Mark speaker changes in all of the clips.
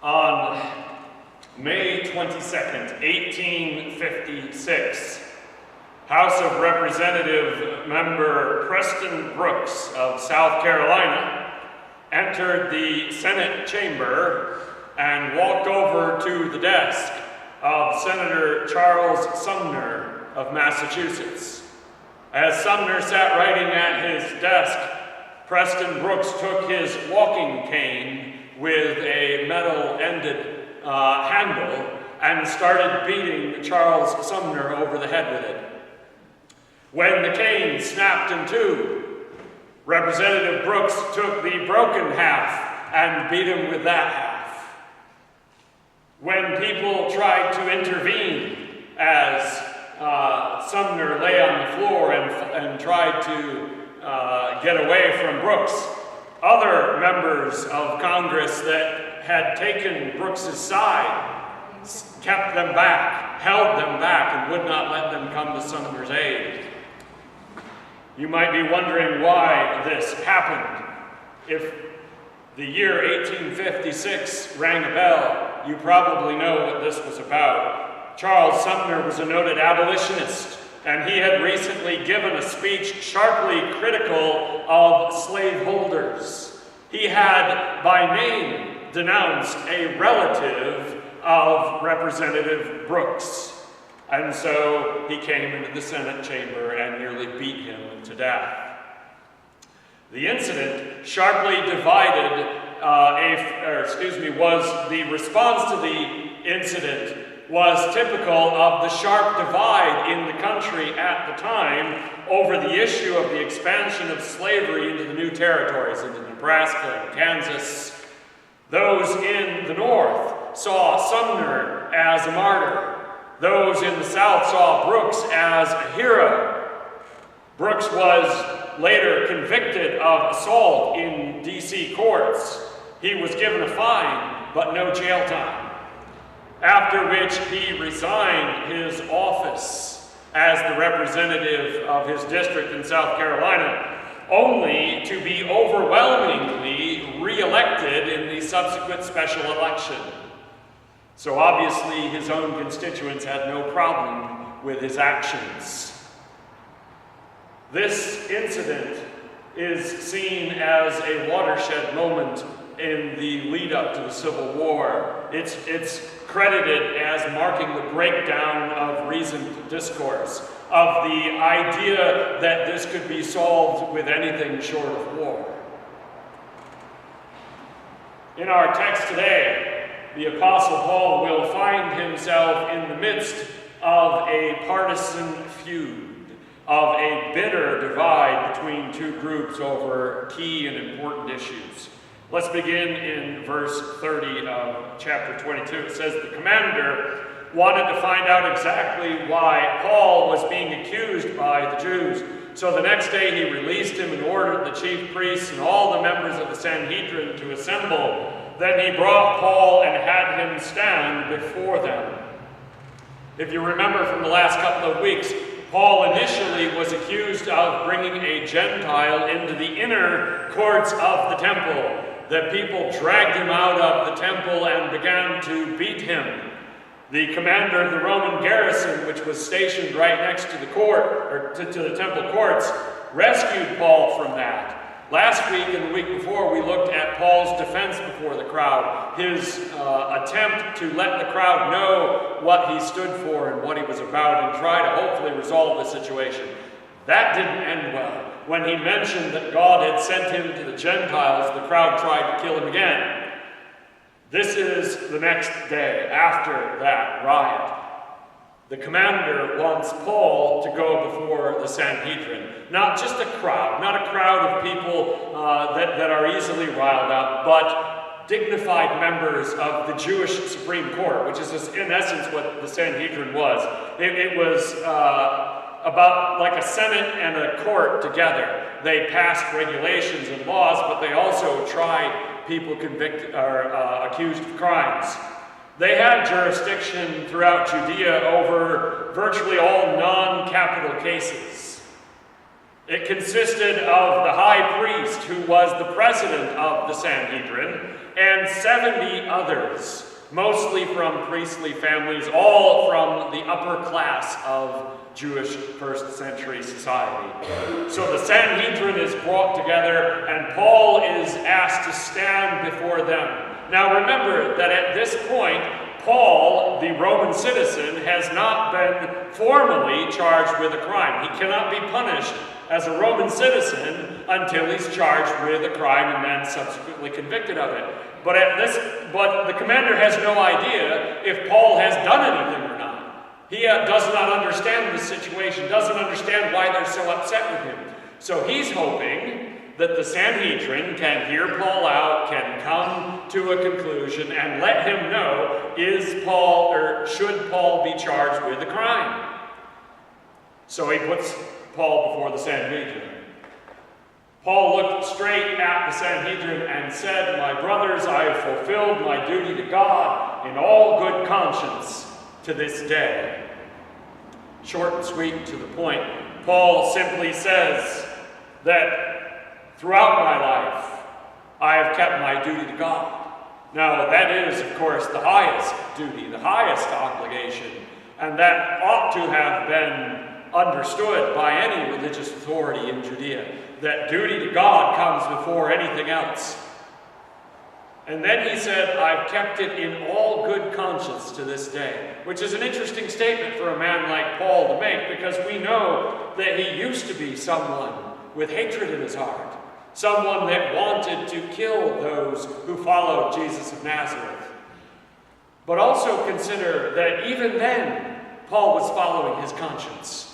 Speaker 1: On May 22nd, 1856, House of Representative member Preston Brooks of South Carolina entered the Senate chamber and walked over to the desk of Senator Charles Sumner of Massachusetts. As Sumner sat writing at his desk, Preston Brooks took his walking cane with a metal-ended handle and started beating Charles Sumner over the head with it. When the cane snapped in two, Representative Brooks took the broken half and beat him with that half. When people tried to intervene as Sumner lay on the floor and tried to get away from Brooks, other members of Congress that had taken Brooks's side kept them back, held them back, and would not let them come to Sumner's aid. You might be wondering why this happened. If the year 1856 rang a bell, you probably know what this was about. Charles Sumner was a noted abolitionist, and he had recently given a speech sharply critical of slaveholders. He had, by name, denounced a relative of Representative Brooks. And so he came into the Senate chamber and nearly beat him to death. The incident sharply divided, was the response to the incident was typical of the sharp divide in the country at the time over the issue of the expansion of slavery into the new territories, into Nebraska and Kansas. Those in the North saw Sumner as a martyr. Those in the South saw Brooks as a hero. Brooks was later convicted of assault in D.C. courts. He was given a fine, but no jail time. After which he resigned his office as the representative of his district in South Carolina, only to be overwhelmingly re-elected in the subsequent special election. So obviously his own constituents had no problem with his actions. This incident is seen as a watershed moment in the lead up to the Civil War. It's credited as marking the breakdown of reasoned discourse, of the idea that this could be solved with anything short of war. In our text today, the Apostle Paul will find himself in the midst of a partisan feud, of a bitter divide between two groups over key and important issues. Let's begin in verse 30 of chapter 22. It says, the commander wanted to find out exactly why Paul was being accused by the Jews. So the next day he released him and ordered the chief priests and all the members of the Sanhedrin to assemble. Then he brought Paul and had him stand before them. If you remember from the last couple of weeks, Paul initially was accused of bringing a Gentile into the inner courts of the temple. The people dragged him out of the temple and began to beat him. The commander of the Roman garrison, which was stationed right next to the court, or to the temple courts, rescued Paul from that. Last week and the week before, we looked at Paul's defense before the crowd, his attempt to let the crowd know what he stood for and what he was about and try to hopefully resolve the situation. That didn't end well. When he mentioned that God had sent him to the Gentiles, the crowd tried to kill him again. This is the next day after that riot. The commander wants Paul to go before the Sanhedrin. Not just a crowd, not a crowd of people that are easily riled up, but dignified members of the Jewish Supreme Court, which is in essence what the Sanhedrin was. It was about like a senate and a court together. They passed regulations and laws, but they also tried people convicted or accused of crimes. They had jurisdiction throughout Judea over virtually all non-capital cases. It consisted of the high priest, who was the president of the Sanhedrin, and 70 others, mostly from priestly families, all from the upper class of Jewish first century society. So the Sanhedrin is brought together, and Paul is asked to stand before them. Now remember that at this point, Paul, the Roman citizen, has not been formally charged with a crime. He cannot be punished as a Roman citizen until he's charged with a crime and then subsequently convicted of it. But the commander has no idea if Paul has done anything or not. He does not understand the situation, doesn't understand why they're so upset with him. So he's hoping that the Sanhedrin can hear Paul out, can come to a conclusion, and let him know, should Paul be charged with a crime? So he puts Paul before the Sanhedrin. Paul looked straight at the Sanhedrin and said, "My brothers, I have fulfilled my duty to God in all good conscience to this day." Short and sweet, to the point. Paul simply says that throughout my life, I have kept my duty to God. Now, that is, of course, the highest duty, the highest obligation, and that ought to have been understood by any religious authority in Judea, that duty to God comes before anything else. And then he said, "I've kept it in all good conscience to this day," which is an interesting statement for a man like Paul to make, because we know that he used to be someone with hatred in his heart, someone that wanted to kill those who followed Jesus of Nazareth. But also consider that even then, Paul was following his conscience.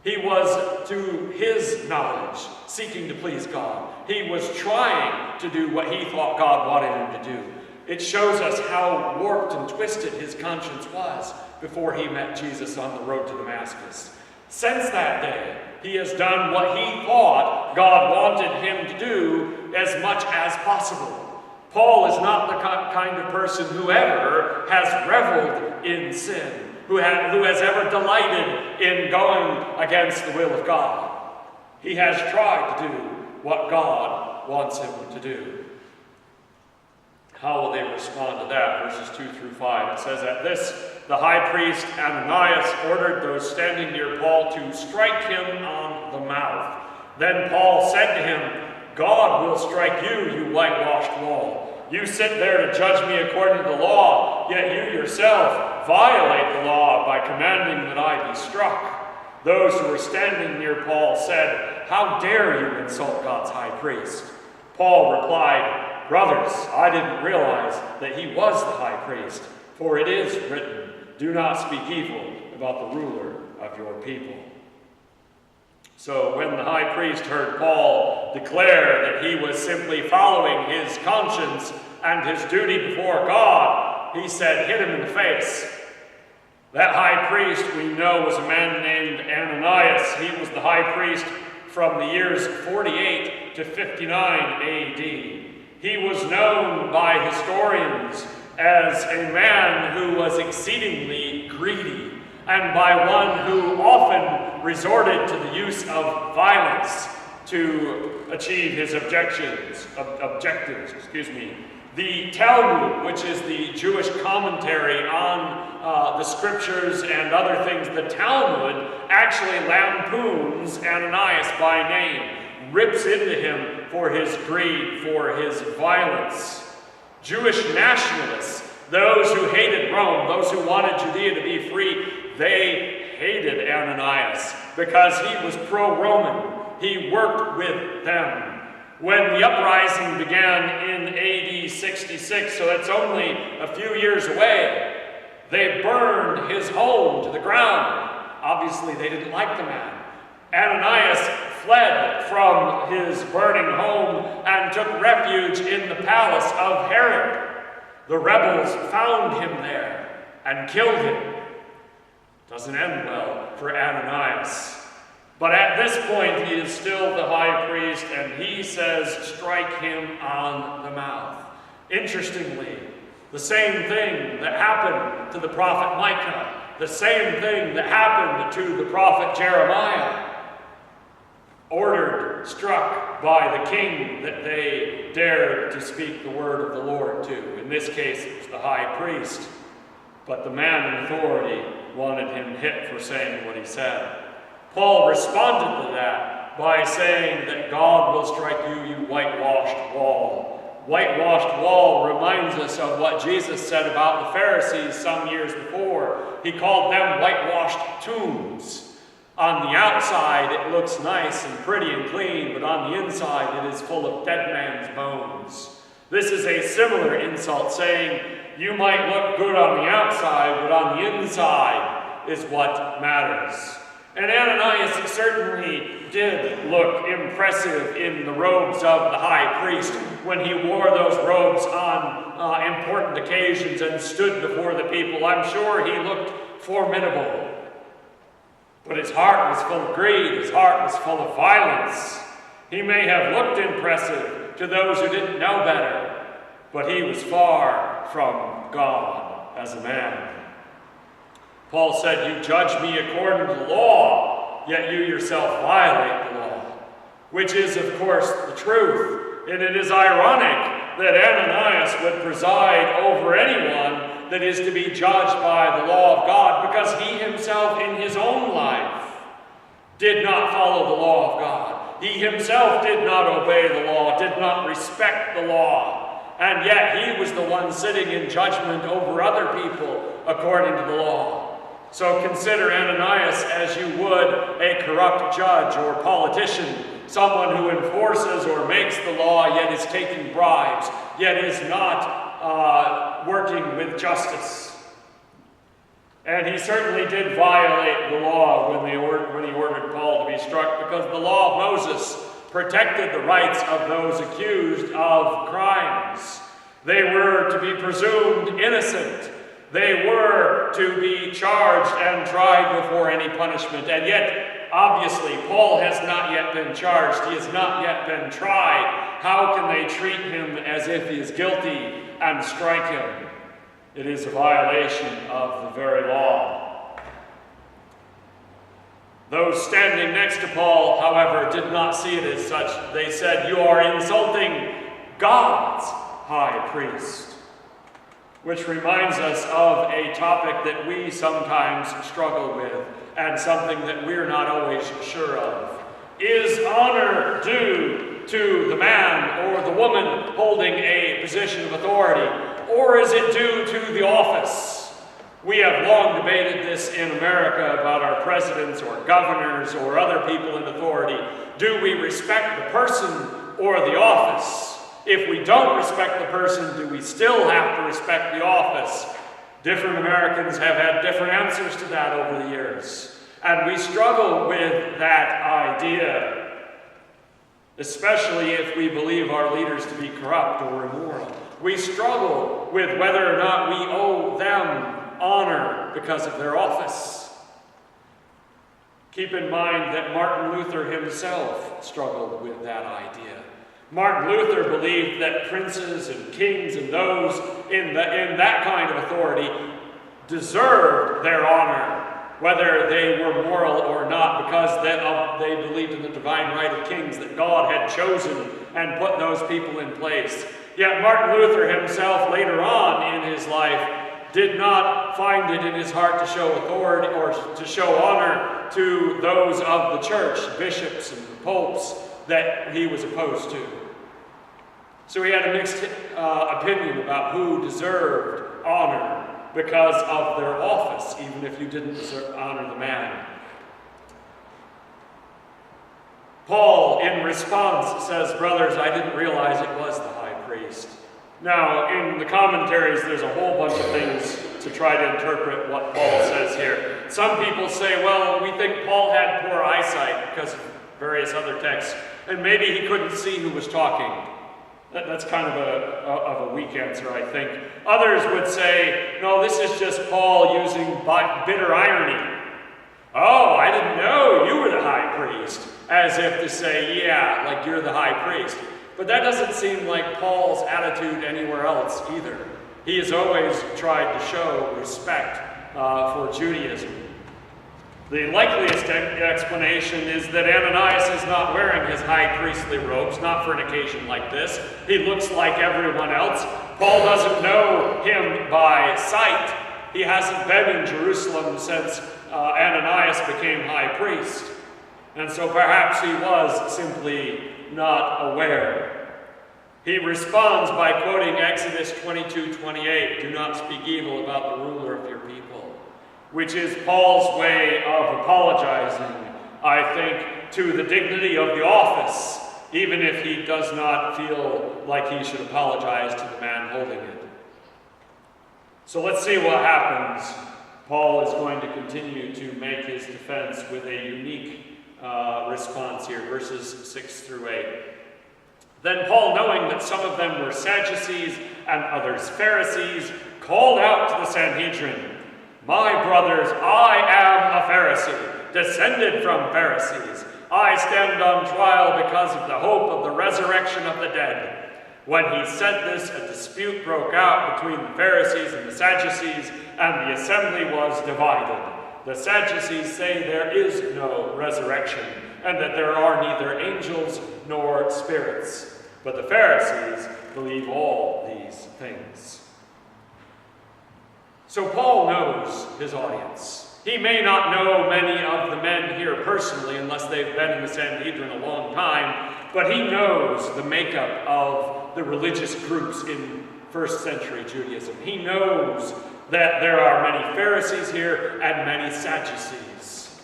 Speaker 1: He was, to his knowledge, seeking to please God. He was trying to do what he thought God wanted him to do. It shows us how warped and twisted his conscience was before he met Jesus on the road to Damascus. Since that day, he has done what he thought God wanted him to do as much as possible. Paul is not the kind of person who ever has reveled in sin, who has ever delighted in going against the will of God. He has tried to do what God wants him to do. How will they respond to that? Verses 2 through 5. It says, "At this, the high priest Ananias ordered those standing near Paul to strike him on the mouth. Then Paul said to him, 'God will strike you, you whitewashed wall. You sit there to judge me according to the law, yet you yourself violate the law by commanding that I be struck.' Those who were standing near Paul said, 'How dare you insult God's high priest?' Paul replied, 'Brothers, I didn't realize that he was the high priest, for it is written, do not speak evil about the ruler of your people.'" So when the high priest heard Paul declare that he was simply following his conscience and his duty before God, he said, "Hit him in the face." That high priest, we know, was a man named Ananias. He was the high priest from the years 48 to 59 AD. He was known by historians as a man who was exceedingly greedy, and by one who often resorted to the use of violence to achieve his objectives. The Talmud, which is the Jewish commentary on the scriptures and other things, the Talmud actually lampoons Ananias by name, rips into him for his greed, for his violence. Jewish nationalists, those who hated Rome, those who wanted Judea to be free, they hated Ananias because he was pro-Roman. He worked with them. When the uprising began in AD 66, so that's only a few years away, they burned his home to the ground. Obviously, they didn't like the man. Ananias fled from his burning home and took refuge in the palace of Herod. The rebels found him there and killed him. Doesn't end well for Ananias. But at this point, he is still the high priest, and he says, strike him on the mouth. Interestingly, the same thing that happened to the prophet Micah, the same thing that happened to the prophet Jeremiah. ordered, struck by the king that they dared to speak the word of the Lord to. In this case, it was the high priest, but the man in authority wanted him hit for saying what he said. Paul responded to that by saying that God will strike you, you whitewashed wall. Whitewashed wall reminds us of what Jesus said about the Pharisees some years before. He called them whitewashed tombs. On the outside, it looks nice and pretty and clean, but on the inside, it is full of dead man's bones. This is a similar insult, saying, you might look good on the outside, but on the inside is what matters. And Ananias certainly did look impressive in the robes of the high priest when he wore those robes on important occasions and stood before the people. I'm sure he looked formidable. But his heart was full of greed. His heart was full of violence. He may have looked impressive to those who didn't know better, but he was far from God as a man. Paul said, you judge me according to the law, yet you yourself violate the law, which is, of course, the truth. And it is ironic that Ananias would preside over anyone that is to be judged by the law of God, because he himself in his own life did not follow the law of God. He himself did not obey the law, did not respect the law, and yet he was the one sitting in judgment over other people according to the law. So consider Ananias as you would a corrupt judge or politician, someone who enforces or makes the law, yet is taking bribes, yet is not working with justice. And he certainly did violate the law when he ordered Paul to be struck, because the law of Moses protected the rights of those accused of crimes. They were to be presumed innocent. They were to be charged and tried before any punishment. And yet, obviously, Paul has not yet been charged. He has not yet been tried. How can they treat him as if he is guilty and strike him? It is a violation of the very law. Those standing next to Paul, however, did not see it as such. They said, you are insulting God's high priest. Which reminds us of a topic that we sometimes struggle with, and something that we're not always sure of. Is honor due to the man or the woman holding a position of authority, or is it due to the office? We have long debated this in America about our presidents or governors or other people in authority. Do we respect the person or the office? If we don't respect the person, do we still have to respect the office? Different Americans have had different answers to that over the years. And we struggle with that idea, especially if we believe our leaders to be corrupt or immoral. We struggle with whether or not we owe them honor because of their office. Keep in mind that Martin Luther himself struggled with that idea. Martin Luther believed that princes and kings and those in that kind of authority deserved their honor, whether they were moral or not, because they believed in the divine right of kings, that God had chosen and put those people in place. Yet Martin Luther himself, later on in his life, did not find it in his heart to show authority or to show honor to those of the church, bishops and popes, that he was opposed to. So he had a mixed opinion about who deserved honor because of their office, even if you didn't honor the man. Paul, in response, says, brothers, I didn't realize it was the high priest. Now, in the commentaries, there's a whole bunch of things to try to interpret what Paul says here. Some people say, well, we think Paul had poor eyesight because of various other texts, and maybe he couldn't see who was talking. That's kind of a weak answer, I think. Others would say, no, this is just Paul using bitter irony. Oh, I didn't know you were the high priest. As if to say, yeah, like you're the high priest. But that doesn't seem like Paul's attitude anywhere else either. He has always tried to show respect for Judaism. The likeliest explanation is that Ananias is not wearing his high priestly robes, not for an occasion like this. He looks like everyone else. Paul doesn't know him by sight. He hasn't been in Jerusalem since Ananias became high priest. And so perhaps he was simply not aware. He responds by quoting Exodus 22:28, "Do not speak evil about the ruler of your people," which is Paul's way of apologizing, I think, to the dignity of the office, even if he does not feel like he should apologize to the man holding it. So let's see what happens. Paul is going to continue to make his defense with a unique response here, verses 6 through 8. Then Paul, knowing that some of them were Sadducees and others Pharisees, called out to the Sanhedrin, "My brothers, I am a Pharisee, descended from Pharisees. I stand on trial because of the hope of the resurrection of the dead." When he said this, a dispute broke out between the Pharisees and the Sadducees, and the assembly was divided. The Sadducees say there is no resurrection, and that there are neither angels nor spirits. But the Pharisees believe all these things. So Paul knows his audience. He may not know many of the men here personally, unless they've been in the Sanhedrin a long time, but he knows the makeup of the religious groups in first century Judaism. He knows that there are many Pharisees here and many Sadducees.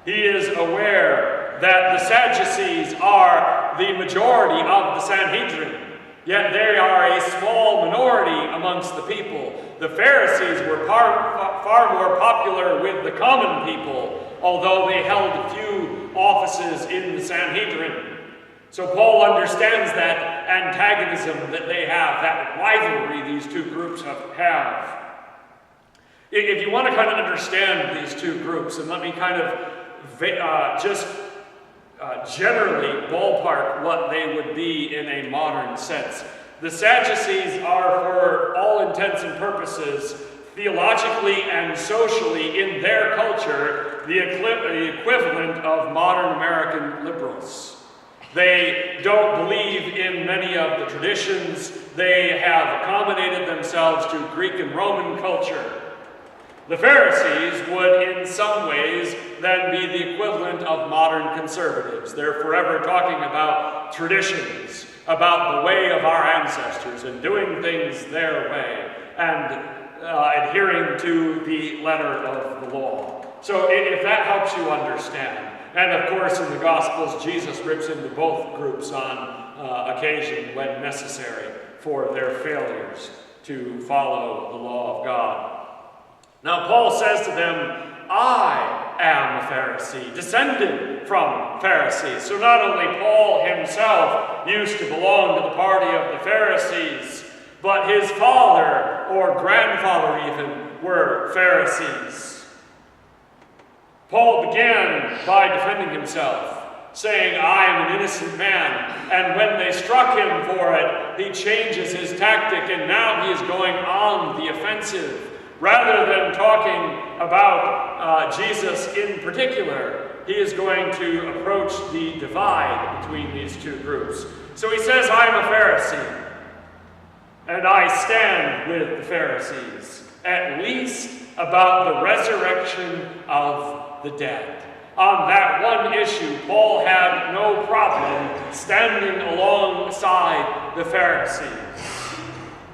Speaker 1: He is aware that the Sadducees are the majority of the Sanhedrin, yet they are a small minority amongst the people. The Pharisees were far more popular with the common people, although they held few offices in the Sanhedrin. So Paul understands that antagonism that they have, that rivalry these two groups have. If you want to kind of understand these two groups, and let me kind of generally ballpark what they would be in a modern sense. The Sadducees are, for all intents and purposes, theologically and socially in their culture, the equivalent of modern American liberals. They don't believe in many of the traditions. They have accommodated themselves to Greek and Roman culture. The Pharisees would, in some ways, then be the equivalent of modern conservatives. They're forever talking about traditions, about the way of our ancestors, and doing things their way, and adhering to the letter of the law. So if that helps you understand. And of course, in the Gospels, Jesus rips into both groups on occasion when necessary for their failures to follow the law of God. Now, Paul says to them, I am a Pharisee, descended from Pharisees. So not only Paul himself used to belong to the party of the Pharisees, but his father or grandfather even were Pharisees. Paul began by defending himself, saying, I am an innocent man. And when they struck him for it, he changes his tactic, and now he is going on the offensive. Rather than talking about Jesus in particular, he is going to approach the divide between these two groups. So he says, I am a Pharisee, and I stand with the Pharisees, at least about the resurrection of the dead. On that one issue, Paul had no problem standing alongside the Pharisees.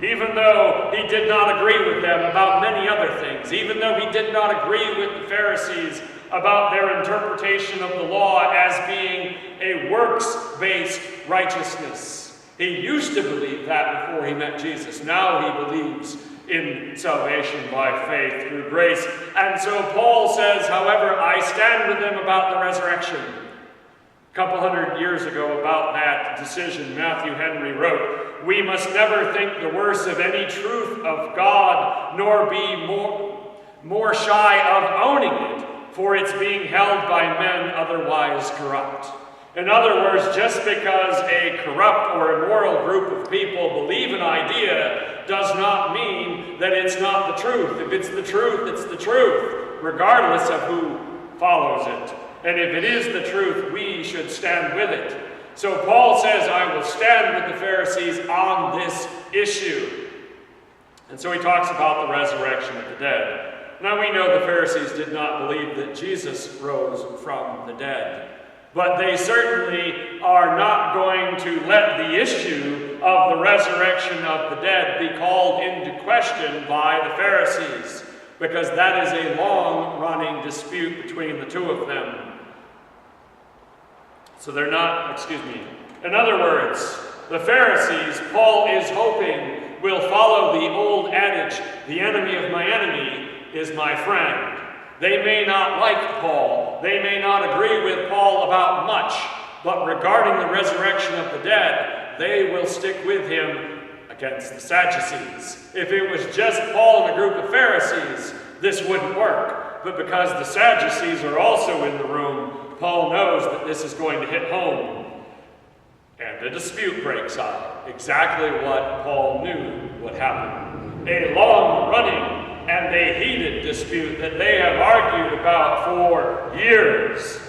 Speaker 1: Even though he did not agree with them about many other things, even though he did not agree with the Pharisees about their interpretation of the law as being a works-based righteousness. He used to believe that before he met Jesus. Now he believes in salvation by faith through grace. And so Paul says, however, I stand with them about the resurrection. A couple hundred years ago, about that decision, Matthew Henry wrote, we must never think the worse of any truth of God, nor be more shy of owning it, for it's being held by men otherwise corrupt. In other words, just because a corrupt or immoral group of people believe an idea does not mean that it's not the truth. If it's the truth, it's the truth, regardless of who follows it. And if it is the truth, we should stand with it. So Paul says, I will stand with the Pharisees on this issue. And so he talks about the resurrection of the dead. Now we know the Pharisees did not believe that Jesus rose from the dead. But they certainly are not going to let the issue of the resurrection of the dead be called into question by the Pharisees, because that is a long-running dispute between the two of them. So they're not, in other words, the Pharisees, Paul is hoping, will follow the old adage, the enemy of my enemy is my friend. They may not like Paul, they may not agree with Paul about much, but regarding the resurrection of the dead, they will stick with him against the Sadducees. If it was just Paul and a group of Pharisees, this wouldn't work. But because the Sadducees are also in the room, Paul knows that this is going to hit home. And a dispute breaks out. Exactly what Paul knew would happen. A long-running and a heated dispute that they have argued about for years.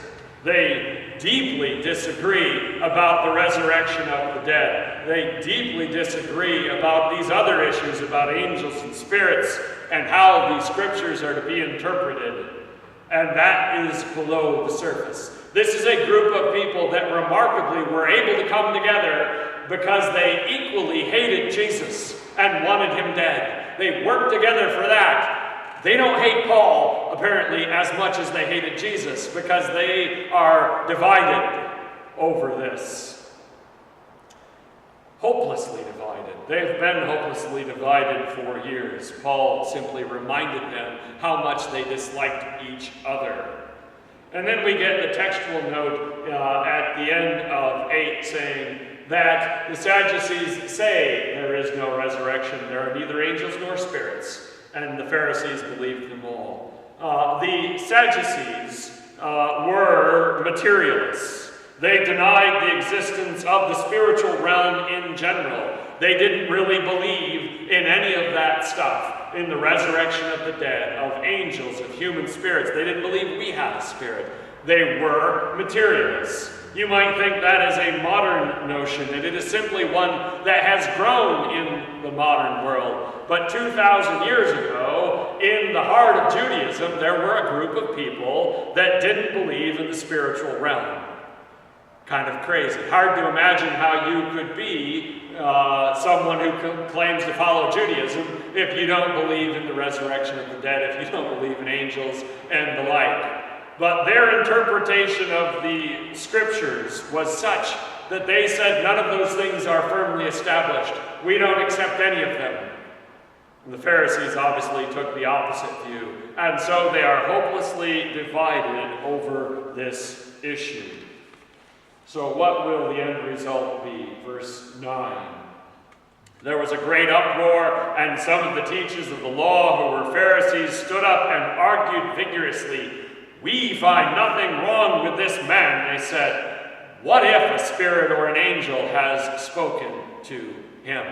Speaker 1: They deeply disagree about the resurrection of the dead. They deeply disagree about these other issues about angels and spirits and how these scriptures are to be interpreted. And that is below the surface. This is a group of people that remarkably were able to come together because they equally hated Jesus and wanted him dead. They worked together for that. They don't hate Paul, apparently, as much as they hated Jesus, because they are divided over this. Hopelessly divided. They've been hopelessly divided for years. Paul simply reminded them how much they disliked each other. And then we get the textual note at the end of 8 saying that the Sadducees say there is no resurrection, there are neither angels nor spirits, and the Pharisees believed them all. The Sadducees were materialists. They denied the existence of the spiritual realm in general. They didn't really believe in any of that stuff, in the resurrection of the dead, of angels, of human spirits. They didn't believe we had a spirit. They were materialists. You might think that is a modern notion, and it is simply one that has grown in the modern world. But 2,000 years ago, in the heart of Judaism, there were a group of people that didn't believe in the spiritual realm. Kind of crazy. Hard to imagine how you could be someone who claims to follow Judaism if you don't believe in the resurrection of the dead, if you don't believe in angels and the like. But their interpretation of the scriptures was such that they said none of those things are firmly established. We don't accept any of them. And the Pharisees obviously took the opposite view. And so they are hopelessly divided over this issue. So what will the end result be? Verse 9. There was a great uproar, and some of the teachers of the law who were Pharisees stood up and argued vigorously. We find nothing wrong with this man, they said. What if a spirit or an angel has spoken to him?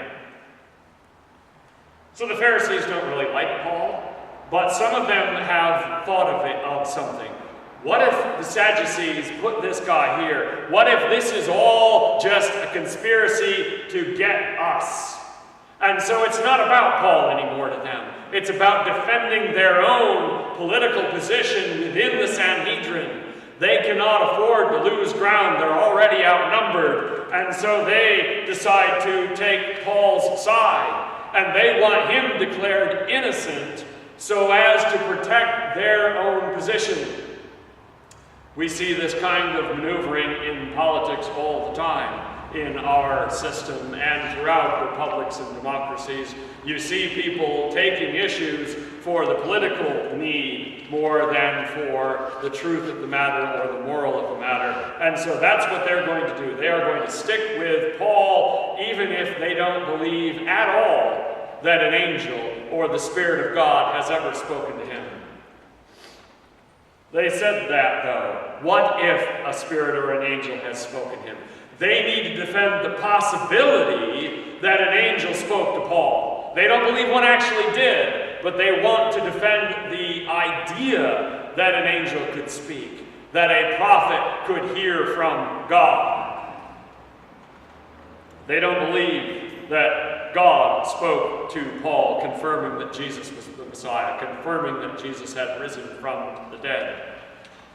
Speaker 1: So the Pharisees don't really like Paul, but some of them have thought of something. What if the Sadducees put this guy here? What if this is all just a conspiracy to get us? And so it's not about Paul anymore to them. It's about defending their own political position within the Sanhedrin. They cannot afford to lose ground. They're already outnumbered. And so they decide to take Paul's side. And they want him declared innocent so as to protect their own position. We see this kind of maneuvering in politics all the time in our system and throughout republics and democracies. You see people taking issues for the political need more than for the truth of the matter or the moral of the matter. And so that's what they're going to do. They are going to stick with Paul even if they don't believe at all that an angel or the Spirit of God has ever spoken to him. They said that, though. What if a spirit or an angel has spoken to him? They need to defend the possibility that an angel spoke to Paul. They don't believe one actually did, but they want to defend the idea that an angel could speak, that a prophet could hear from God. They don't believe that God spoke to Paul, confirming that Jesus was the Messiah, confirming that Jesus had risen from the dead.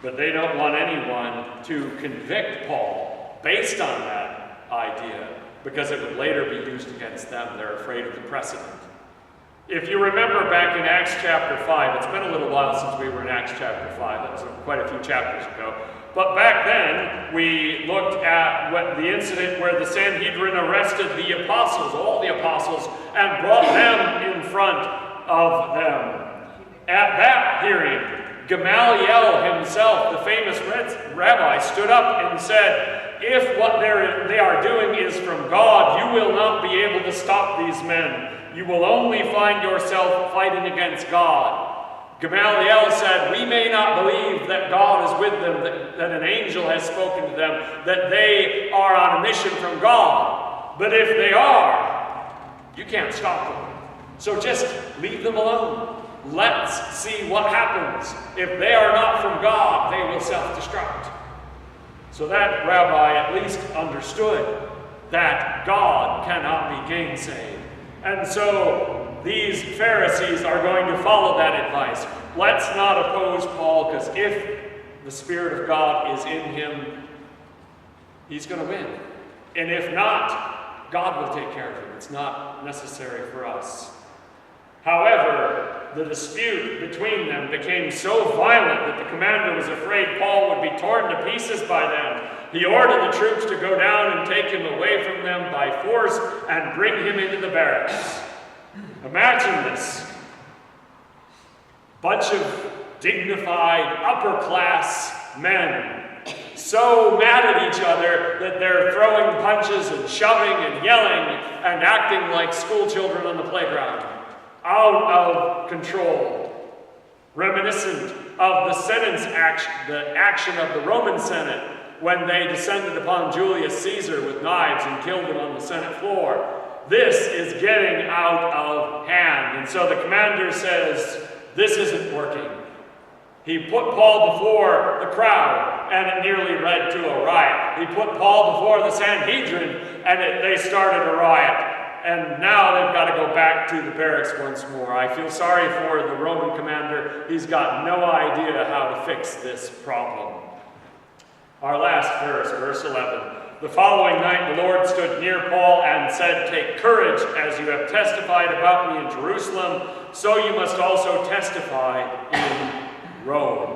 Speaker 1: But they don't want anyone to convict Paul based on that idea, because it would later be used against them. They're afraid of the precedent. If you remember back in Acts chapter 5, it's been a little while since we were in Acts chapter 5, that was quite a few chapters ago, but back then we looked at the incident where the Sanhedrin arrested the apostles, all the apostles, and brought them in front of them. At that hearing, Gamaliel himself, the famous rabbi, stood up and said, "If what they are doing is from God, you will not be able to stop these men. You will only find yourself fighting against God." Gamaliel said, "We may not believe that God is with them, that an angel has spoken to them, that they are on a mission from God. But if they are, you can't stop them. So just leave them alone. Let's see what happens. If they are not from God, they will self-destruct." So that rabbi at least understood that God cannot be gainsaid. And so these Pharisees are going to follow that advice. Let's not oppose Paul, because if the Spirit of God is in him, he's going to win. And if not, God will take care of him. It's not necessary for us. However, the dispute between them became so violent that the commander was afraid Paul would be torn to pieces by them. He ordered the troops to go down and take him away from them by force and bring him into the barracks. Imagine this. Bunch of dignified, upper-class men, so mad at each other that they're throwing punches and shoving and yelling and acting like school children on the playground. Out of control. Reminiscent of the sentence action, the action of the Roman Senate when they descended upon Julius Caesar with knives and killed him on the Senate floor. This is getting out of hand. And so the commander says, this isn't working. He put Paul before the crowd, and it nearly led to a riot. He put Paul before the Sanhedrin, and they started a riot. And now they've got to go back to the barracks once more. I feel sorry for the Roman commander. He's got no idea how to fix this problem. Our last verse, verse 11. The following night the Lord stood near Paul and said, "Take courage, as you have testified about me in Jerusalem, so you must also testify in Rome."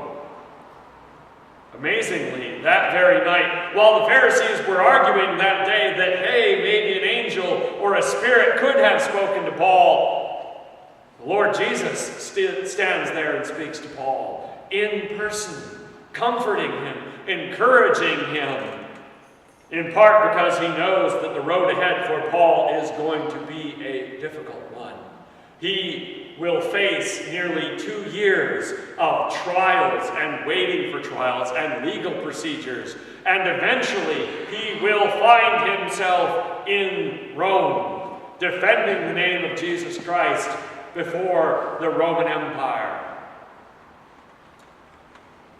Speaker 1: Amazingly, that very night, while the Pharisees were arguing that day that, hey, maybe an angel or a spirit could have spoken to Paul, the Lord Jesus stands there and speaks to Paul in person, comforting him, encouraging him, in part because he knows that the road ahead for Paul is going to be a difficult one. He will face nearly 2 years of trials and waiting for trials and legal procedures, and eventually he will find himself in Rome, defending the name of Jesus Christ before the Roman Empire.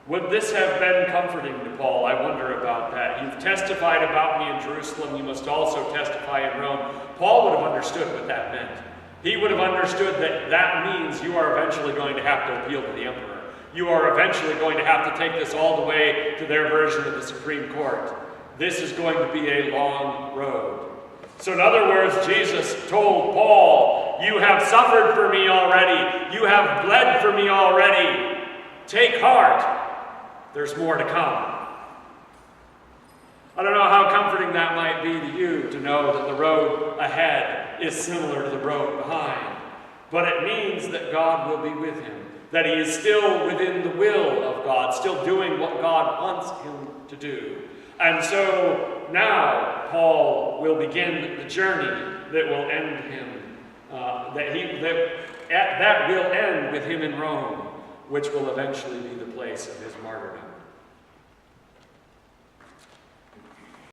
Speaker 1: Would this have been comforting to Paul? I wonder about that. You've testified about me in Jerusalem, you must also testify in Rome. Paul would have understood what that meant. He would have understood that that means you are eventually going to have to appeal to the emperor. You are eventually going to have to take this all the way to their version of the Supreme Court. This is going to be a long road. So in other words, Jesus told Paul, you have suffered for me already. You have bled for me already. Take heart. There's more to come. I don't know how comforting that might be to you to know that the road ahead is similar to the road behind. But it means that God will be with him, that he is still within the will of God, still doing what God wants him to do. And so now Paul will begin the journey that will end him, that will end with him in Rome, which will eventually be the place of his martyrdom.